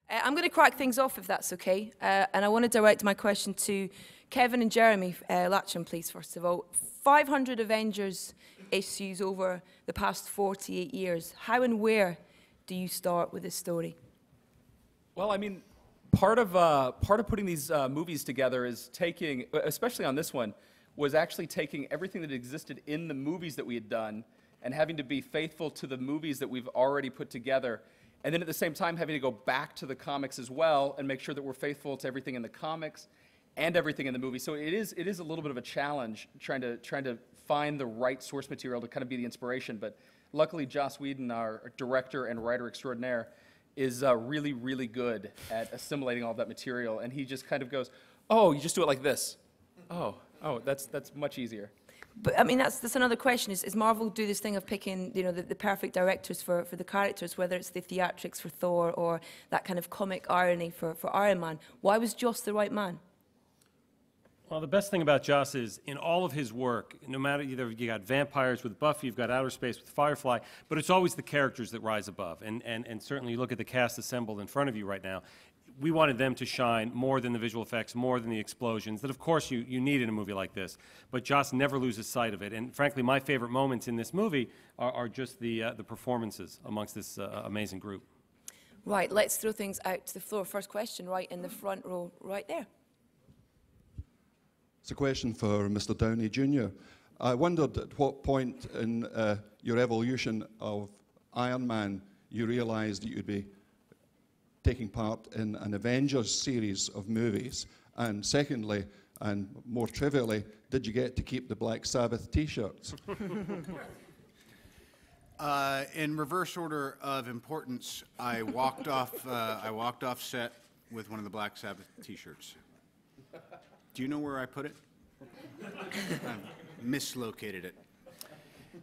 I'm going to crack things off, if that's okay. And I want to direct my question to Kevin and Jeremy Latcham, please, first of all. 500 Avengers issues over the past 48 years. How and where do you start with this story? Well, I mean, part of putting these movies together is taking, especially on this one, was actually taking everything that existed in the movies that we had done and having to be faithful to the movies that we've already put together. And then at the same time, having to go back to the comics as well and make sure that we're faithful to everything in the comics and everything in the movie. So it is a little bit of a challenge trying to find the right source material to kind of be the inspiration. But luckily, Joss Whedon, our director and writer extraordinaire, is really, really good at assimilating all that material. And he just kind of goes, "Oh, you just do it like this. Oh, that's much easier." But I mean, that's another question. Is Marvel do this thing of picking, you know, the perfect directors for the characters, whether it's the theatrics for Thor or that kind of comic irony for Iron Man? Why was Joss the right man? Well, the best thing about Joss is, in all of his work, no matter, either you got vampires with Buffy, you've got outer space with Firefly, but it's always the characters that rise above. And certainly you look at the cast assembled in front of you right now, we wanted them to shine more than the visual effects, more than the explosions, that of course you need in a movie like this. But Joss never loses sight of it. And frankly, my favorite moments in this movie are just the performances amongst this amazing group. Right, let's throw things out to the floor. First question, right in the front row, right there. It's a question for Mr. Downey Jr. I wondered at what point in your evolution of Iron Man you realised that you'd be taking part in an Avengers series of movies. And secondly, and more trivially, did you get to keep the Black Sabbath T-shirts? In reverse order of importance, I walked off set with one of the Black Sabbath T-shirts. Do you know where I put it? I mislocated it.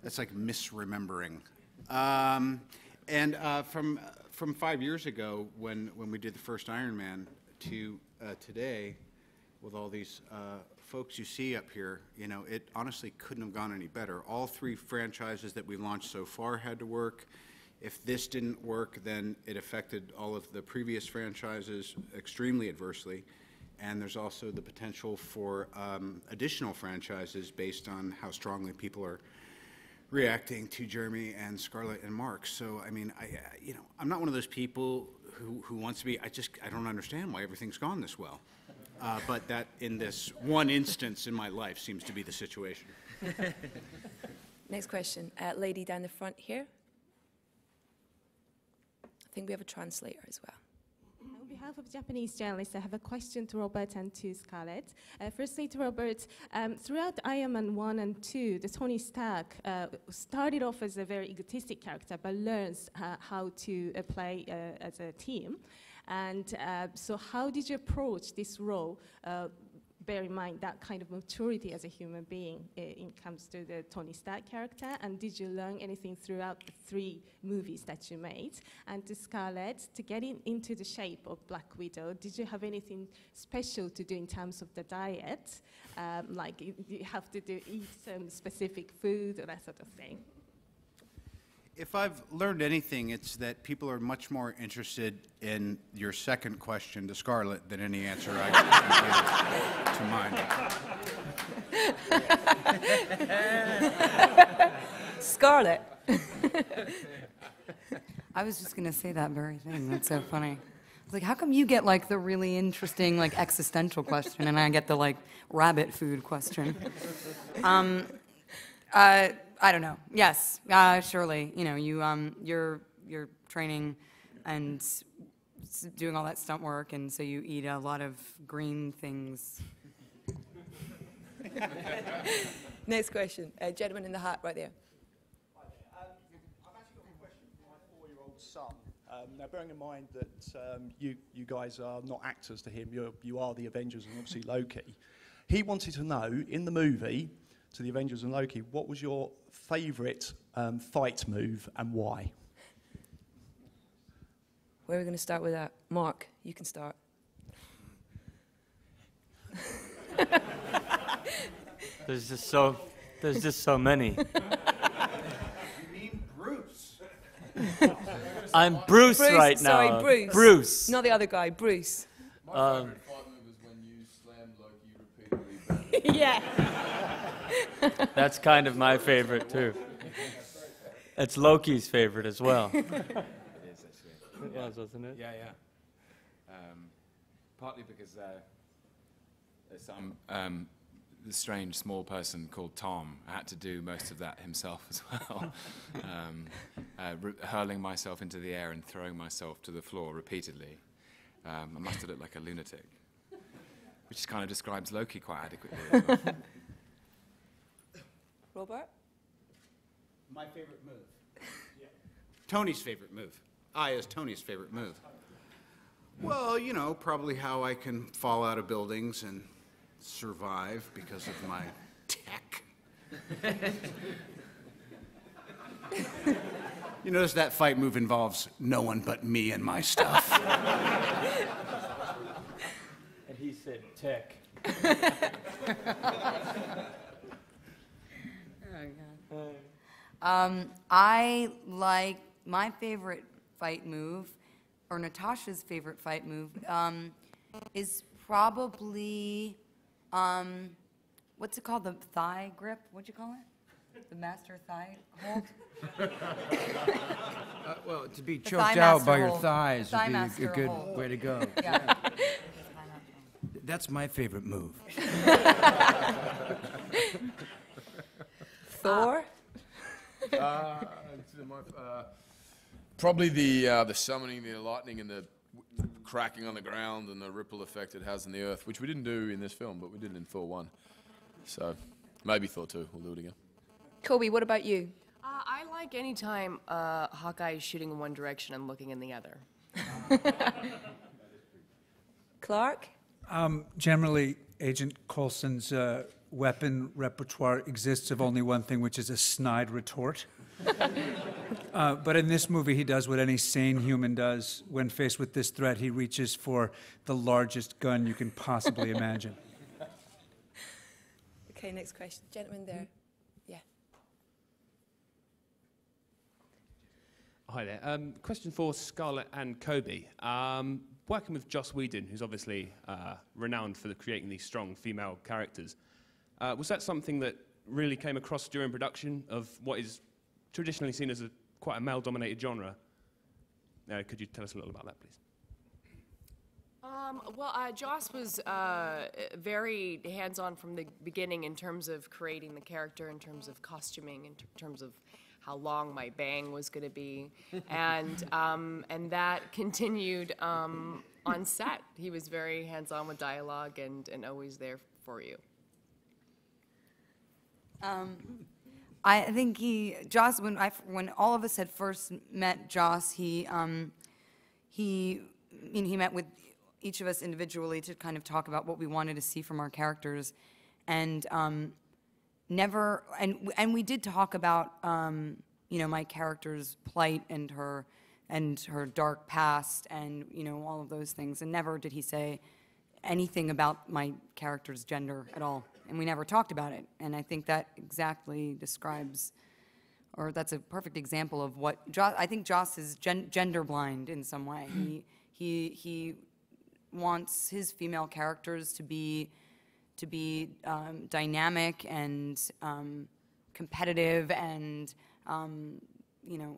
That's like misremembering. From 5 years ago, when we did the first Iron Man, to today, with all these folks you see up here, you know, it honestly couldn't have gone any better. All three franchises that we launched so far had to work. If this didn't work, then it affected all of the previous franchises extremely adversely. And there's also the potential for additional franchises based on how strongly people are reacting to Jeremy and Scarlett and Mark. So, I mean, you know, I'm not one of those people who wants to be, I don't understand why everything's gone this well. But that, in this one instance in my life, seems to be the situation. Next question. Lady down the front here. I think we have a translator as well. On behalf of Japanese journalists, I have a question to Robert and to Scarlett. Firstly, to Robert, throughout Iron Man 1 and 2, the Tony Stark started off as a very egotistic character, but learns how to play as a team. And so how did you approach this role, bear in mind that kind of maturity as a human being in comes to the Tony Stark character? And did you learn anything throughout the 3 movies that you made? And to Scarlett, to get into the shape of Black Widow, did you have anything special to do in terms of the diet? Like you have to eat some specific food or that sort of thing? If I've learned anything, it's that people are much more interested in your second question to Scarlett than any answer I can give to mine. Scarlett. I was just going to say that very thing. That's so funny. I was like, how come you get like the really interesting like existential question and I get the like rabbit food question? I don't know. Yes, surely. You know, you're training and doing all that stunt work, and so you eat a lot of green things. Next question. Gentleman in the hat right there. Hi there. I've actually got a question for my 4-year-old son. Now, bearing in mind that you guys are not actors to him, you are the Avengers and obviously Loki. He wanted to know, in the movie, to the Avengers and Loki, what was your favourite fight move and why? Where are we going to start with that? Mark, you can start. There's just so many. You mean Bruce? I'm Bruce, right now. Sorry, Bruce. Bruce. Not the other guy, Bruce. My favourite fight move is when you slammed Loki repeatedly back. Yeah. That's kind of my favorite, too. It's Loki's favorite as well. It is, actually. It was, wasn't it? Yeah, yeah. Partly because there's some the strange small person called Tom. I had to do most of that himself as well, hurling myself into the air and throwing myself to the floor repeatedly. I must have looked like a lunatic, which kind of describes Loki quite adequately as well. Robert? My favorite move. Tony's favorite move. As Tony's favorite move. Well, you know, probably how I can fall out of buildings and survive because of my tech. You notice that fight move involves no one but me and my stuff. And he said tech. I like my favorite fight move, or Natasha's favorite fight move, is probably, what's it called? The thigh grip? What'd you call it? The master thigh hold? Well, to be The choked thigh out master by your hold. thighs Thigh would be master a good hold. way to go. Yeah. That's my favorite move. Thor? Probably the summoning, the lightning, and the cracking on the ground, and the ripple effect it has on the earth, which we didn't do in this film, but we did in Thor 1. So maybe Thor 2. We'll do it again. Kobe, what about you? I like any time Hawkeye is shooting in one direction and looking in the other. Clark? Generally, Agent Coulson's weapon repertoire exists of only one thing, which is a snide retort. But in this movie, he does what any sane human does. When faced with this threat, he reaches for the largest gun you can possibly imagine. Okay, next question. Gentleman there. Yeah. Hi there. Question for Scarlett and Kobe. Working with Joss Whedon, who's obviously renowned for creating these strong female characters, was that something that really came across during production of what is traditionally seen as quite a male-dominated genre? Could you tell us a little about that, please? Joss was very hands-on from the beginning in terms of creating the character, in terms of costuming, in terms of how long my bang was going to be, and that continued on set. He was very hands-on with dialogue and always there for you. I think Joss, when all of us had first met Joss, he met with each of us individually to kind of talk about what we wanted to see from our characters, and we did talk about my character's plight and her dark past and all of those things, and never did he say anything about my character's gender at all, and we never talked about it. And I think that exactly describes, or that's a perfect example of what I think Joss is gender blind in some way. He wants his female characters to be dynamic and competitive and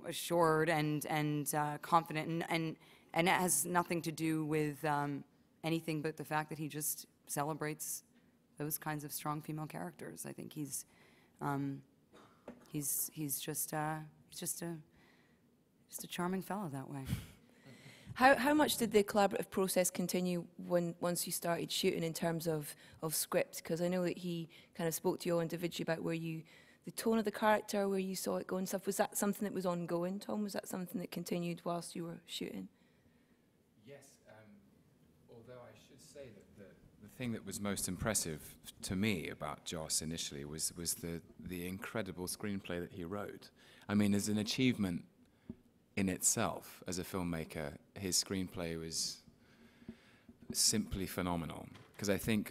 assured and confident, and it has nothing to do with anything but the fact that he just celebrates those kinds of strong female characters. I think he's just a charming fellow that way. How much did the collaborative process continue once you started shooting in terms of script? Because I know that he kind of spoke to you all individually about the tone of the character, where you saw it go and stuff. Was that something that was ongoing, Tom? Was that something that continued whilst you were shooting? Yes, although I should say that the thing that was most impressive to me about Joss initially was the incredible screenplay that he wrote. I mean, as an achievement in itself, as a filmmaker, his screenplay was simply phenomenal. Because I think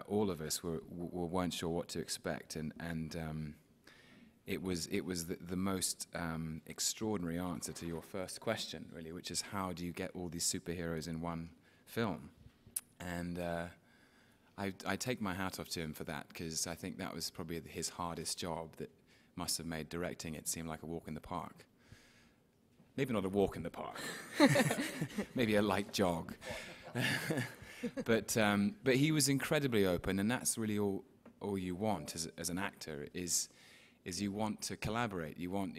weren't sure what to expect, and it was the most extraordinary answer to your first question, really, which is how do you get all these superheroes in one film? And I take my hat off to him for that, because I think that was probably his hardest job that must have made directing it seem like a walk in the park. Maybe not a walk in the park, maybe a light jog. But he was incredibly open, and that's really all you want as an actor is you want to collaborate. You want,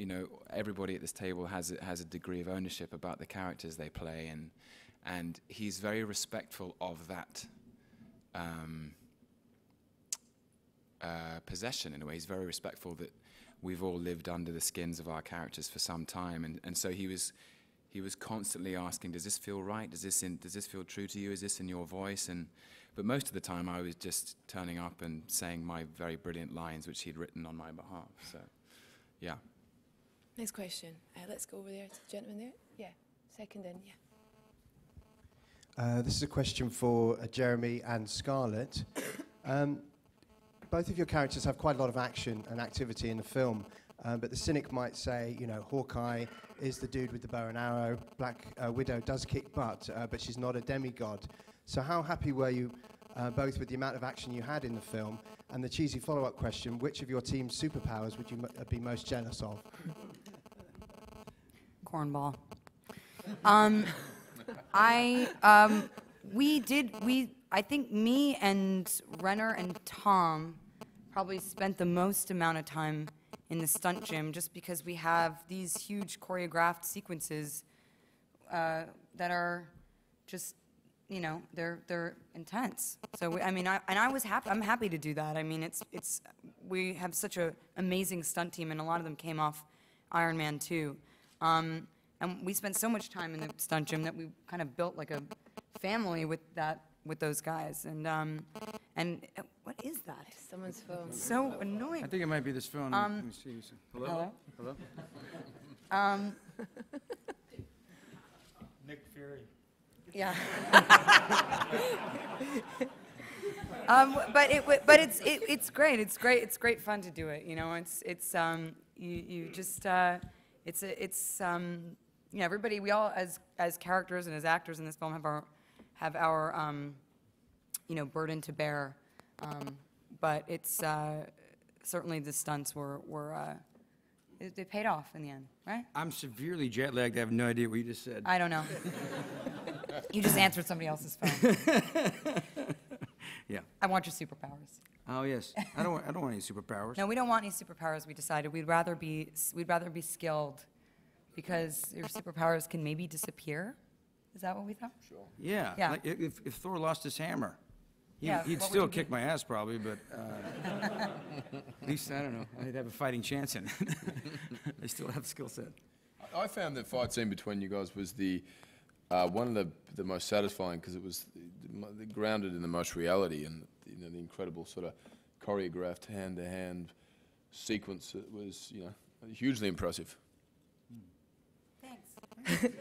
everybody at this table has a degree of ownership about the characters they play, and he's very respectful of that possession in a way. He's very respectful that we've all lived under the skins of our characters for some time, and so he was constantly asking, does this feel right? Does this feel true to you? Is this in your voice? But most of the time I was just turning up and saying my very brilliant lines, which he'd written on my behalf. So, yeah. Next question. Let's go over there to the gentleman there. Yeah, second in, yeah. This is a question for Jeremy and Scarlett. Both of your characters have quite a lot of action and activity in the film, but the cynic might say, Hawkeye is the dude with the bow and arrow. Black Widow does kick butt, but she's not a demigod. So how happy were you both with the amount of action you had in the film? And the cheesy follow-up question, which of your team's superpowers would you be most jealous of? Cornball. I think me and Renner and Tom probably spent the most amount of time in the stunt gym, just because we have these huge choreographed sequences that are just, they're intense. So I'm happy to do that. I mean, we have such an amazing stunt team, and a lot of them came off Iron Man 2. And we spent so much time in the stunt gym that we kind of built like a family with those guys. And what is that? Someone's phone. It's so annoying. I think it might be this phone. Let me see. Hello? Hello? Nick Fury. Yeah. But it's great. It's great fun to do it. Everybody, we all as characters and as actors in this film have our burden to bear. But it's certainly the stunts they paid off in the end, right? I'm severely jet lagged. I have no idea what you just said. I don't know. You just answered somebody else's phone. Yeah. I want your superpowers. Oh yes. I don't want any superpowers. No, we don't want any superpowers. We decided we'd rather be skilled, because your superpowers can maybe disappear. Is that what we thought? Sure. Yeah. Yeah. Like if Thor lost his hammer, Yeah, he'd what still would you kick do? my ass probably, but at least, I don't know, I'd have a fighting chance in it. I still have the skill set. I found the fight scene between you guys was one of the most satisfying, because it was grounded in the most reality, and the incredible sort of choreographed hand-to-hand sequence. It was hugely impressive. Thanks.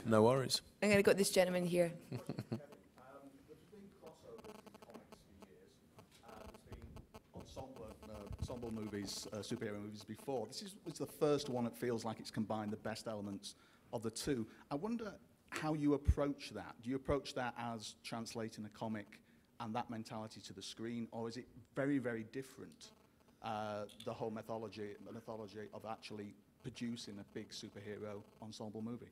No worries. I'm going to go this gentleman here. There's been crossovers in comics for years. There's been ensemble movies, superhero movies before. This was the first one that feels like it's combined the best elements of the two. I wonder how you approach that. Do you approach that as translating a comic and that mentality to the screen, or is it very, very different, the whole mythology of actually producing a big superhero ensemble movie?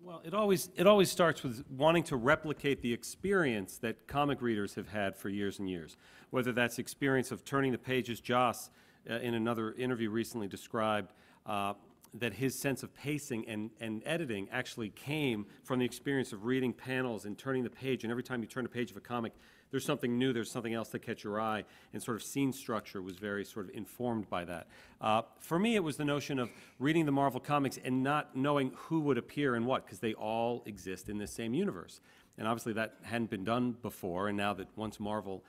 Well, it always starts with wanting to replicate the experience that comic readers have had for years and years. Whether that's experience of turning the pages. Joss, in another interview recently, described that his sense of pacing and editing actually came from the experience of reading panels and turning the page. And every time you turn a page of a comic, there's something new, there's something else that catch your eye, and sort of scene structure was very sort of informed by that. For me, it was the notion of reading the Marvel comics and not knowing who would appear in what, because they all exist in this same universe. And obviously that hadn't been done before, and now that once Marvel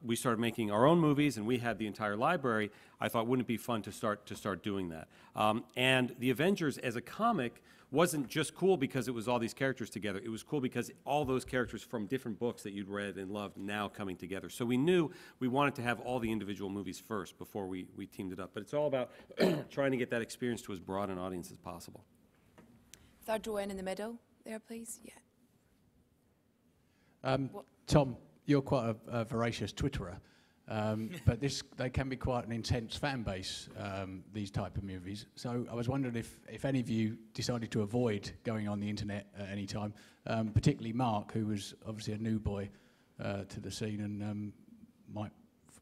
we started making our own movies and we had the entire library, I thought, wouldn't it be fun to start doing that? And the Avengers as a comic wasn't just cool because it was all these characters together. It was cool because all those characters from different books that you'd read and loved now coming together. So we knew we wanted to have all the individual movies first before we teamed it up. But it's all about trying to get that experience to as broad an audience as possible. Third row in the middle there, please. Yeah. Tom, you're quite a voracious Twitterer, but they can be quite an intense fan base, these type of movies. So I was wondering if any of you decided to avoid going on the internet at any time, particularly Mark, who was obviously a new boy to the scene and might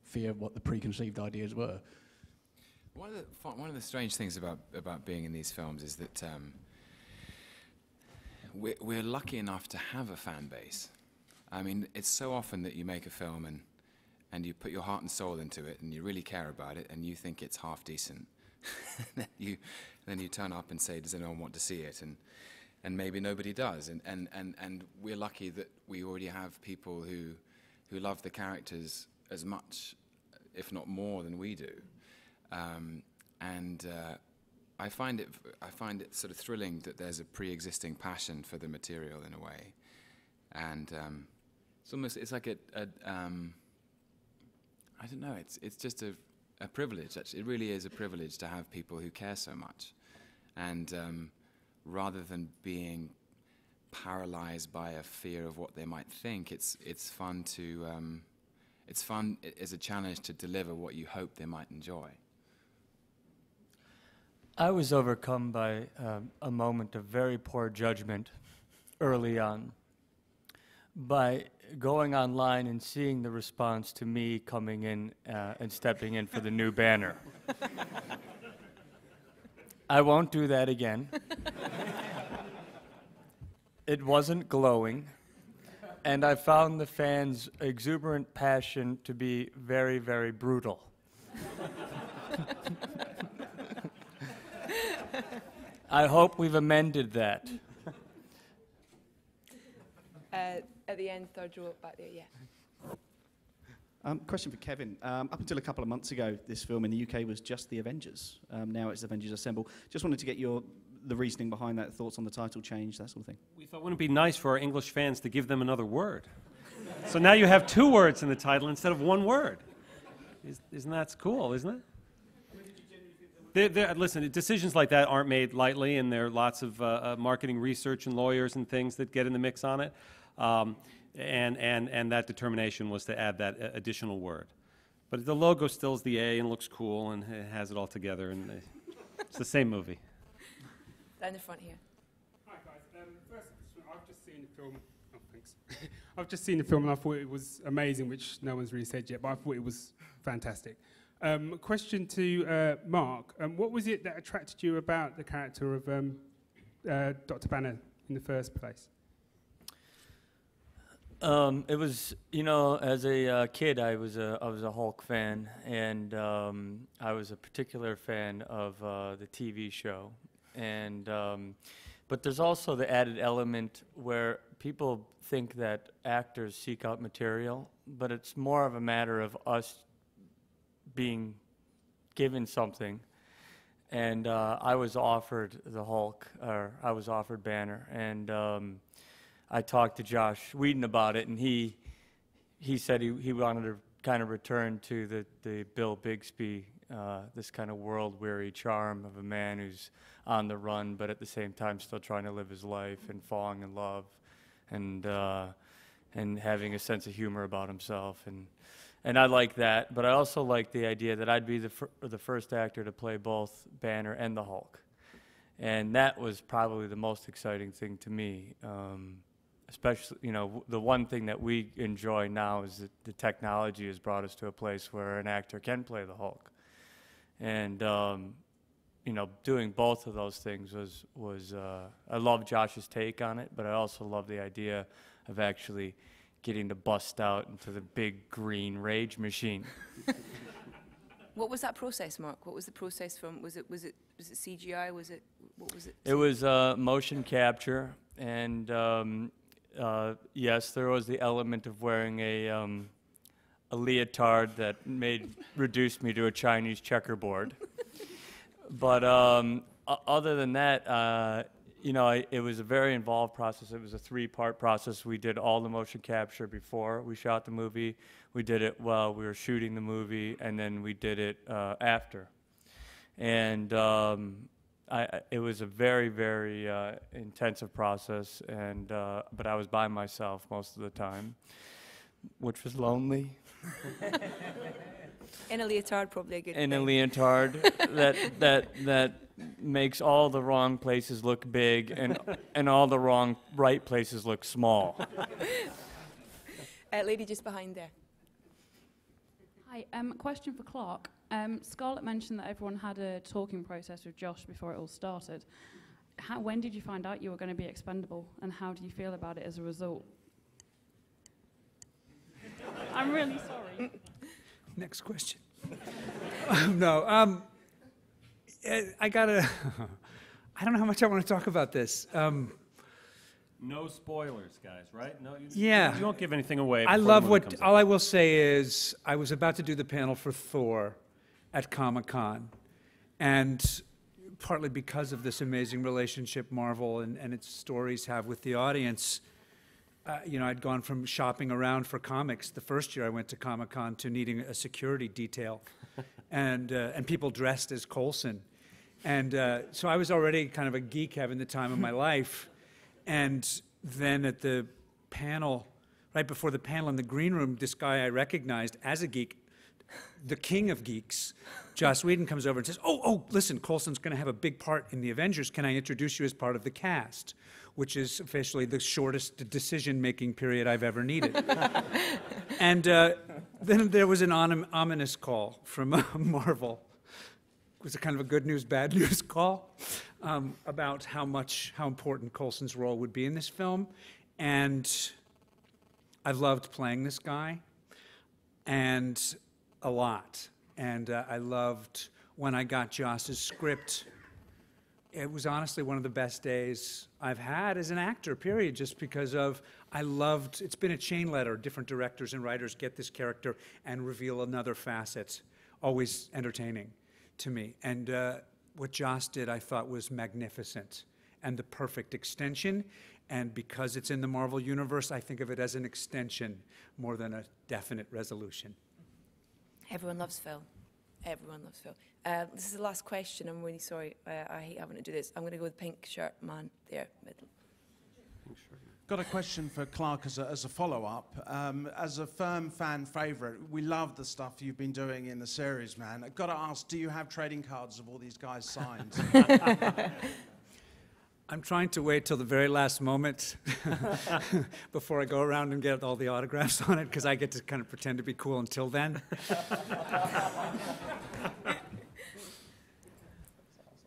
fear what the preconceived ideas were. One of the strange things about being in these films is that we're lucky enough to have a fan base. I mean, it's so often that you make a film and you put your heart and soul into it and you really care about it and you think it's half decent. then you turn up and say, does anyone want to see it? And maybe nobody does. And we're lucky that we already have people who love the characters as much, if not more, than we do. I find it sort of thrilling that there's a pre-existing passion for the material in a way. And it's like I don't know, it's just a privilege. Actually, it really is a privilege to have people who care so much. And rather than being paralyzed by a fear of what they might think, it's fun as a challenge to deliver what you hope they might enjoy. I was overcome by a moment of very poor judgment early on by going online and seeing the response to me coming in and stepping in for the new banner. I won't do that again. It wasn't glowing, and I found the fans' exuberant passion to be very, very brutal. I hope we've amended that. At the end, third row back there, yeah. Question for Kevin. Up until a couple of months ago, this film in the UK was just The Avengers. Now it's Avengers Assemble. Just wanted to get the reasoning behind that, thoughts on the title change, that sort of thing. We thought, wouldn't it be nice for our English fans to give them another word? So now you have 2 words in the title instead of 1 word. Isn't that cool, isn't it? Listen, decisions like that aren't made lightly, and there are lots of marketing research and lawyers and things that get in the mix on it. And that determination was to add that additional word. But the logo still is the A and looks cool and it has it all together, and it's the same movie. Down the front here. Hi guys. First, I've just seen the film. Oh, thanks. I've just seen the film and I thought it was amazing, which no one's really said yet, but I thought it was fantastic. Question to Mark. What was it that attracted you about the character of Dr. Banner in the first place? It was, as a kid, I was a Hulk fan, and I was a particular fan of the TV show. And but there's also the added element where people think that actors seek out material, but it's more of a matter of us being given something. And I was offered the Hulk, or I was offered Banner, and I talked to Josh Whedon about it, and he said he wanted to kind of return to the Bill Bixby, this kind of world-weary charm of a man who's on the run, but at the same time still trying to live his life and falling in love, and having a sense of humor about himself, and I like that. But I also like the idea that I'd be the first actor to play both Banner and the Hulk, and that was probably the most exciting thing to me. Especially, the one thing that we enjoy now is that the technology has brought us to a place where an actor can play the Hulk. And, doing both of those things was I love Josh's take on it, but I also love the idea of actually getting to bust out into the big green rage machine. What was that process, Mark? What was the process from, was it CGI? What was it? It was motion capture, and yes, there was the element of wearing a leotard that reduced me to a Chinese checkerboard. But other than that, you know, it was a very involved process. It was a 3-part process. We did all the motion capture before we shot the movie. We did it while we were shooting the movie, and then we did it after. And it was a very, very intensive process, and but I was by myself most of the time, which was lonely. In a leotard, probably a good In thing. a leotard that makes all the wrong places look big and all the right places look small. Lady just behind there. Hi, question for Clark. Scarlett mentioned that everyone had a talking process with Josh before it all started. When did you find out you were going to be expendable, and how do you feel about it as a result? I'm really sorry. Next question. No, I gotta. I don't know how much I want to talk about this. No spoilers, guys, right? No, Yeah. You don't give anything away. I before the love movie what. comes out. All I will say is, I was about to do the panel for Thor at Comic-Con, and partly because of this amazing relationship Marvel and its stories have with the audience. You know, I'd gone from shopping around for comics the first year I went to Comic-Con to needing a security detail, and people dressed as Coulson, and so I was already kind of a geek having the time of my life, and then at the panel, right before the panel in the green room, this guy I recognized as a geek, the king of geeks, Joss Whedon, comes over and says, "Oh, listen, Coulson's going to have a big part in the Avengers. Can I introduce you as part of the cast?" Which is officially the shortest decision-making period I've ever needed. And then there was an ominous call from Marvel. It was a kind of a good news, bad news call about how important Coulson's role would be in this film. And I've loved playing this guy, and a lot. And I loved when I got Joss's script. It was honestly one of the best days I've had as an actor, period, just because of, it's been a chain letter. Different directors and writers get this character and reveal another facet. Always entertaining to me. And what Joss did, I thought, was magnificent and the perfect extension. And because it's in the Marvel Universe, I think of it as an extension more than a definite resolution. Everyone loves Phil. Everyone loves Phil. This is the last question. I'm really sorry. I hate having to do this. I'm going to go with pink shirt man there, middle. Got a question for Clark as a follow-up. As a firm fan favourite, we love the stuff you've been doing in the series, man. I've got to ask, do you have trading cards of all these guys signed? I'm trying to wait till the very last moment before I go around and get all the autographs on it, because I get to kind of pretend to be cool until then.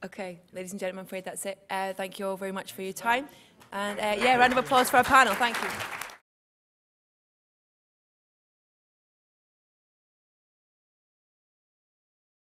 Okay, ladies and gentlemen, I'm afraid that's it. Thank you all very much for your time. And yeah, round of applause for our panel. Thank you.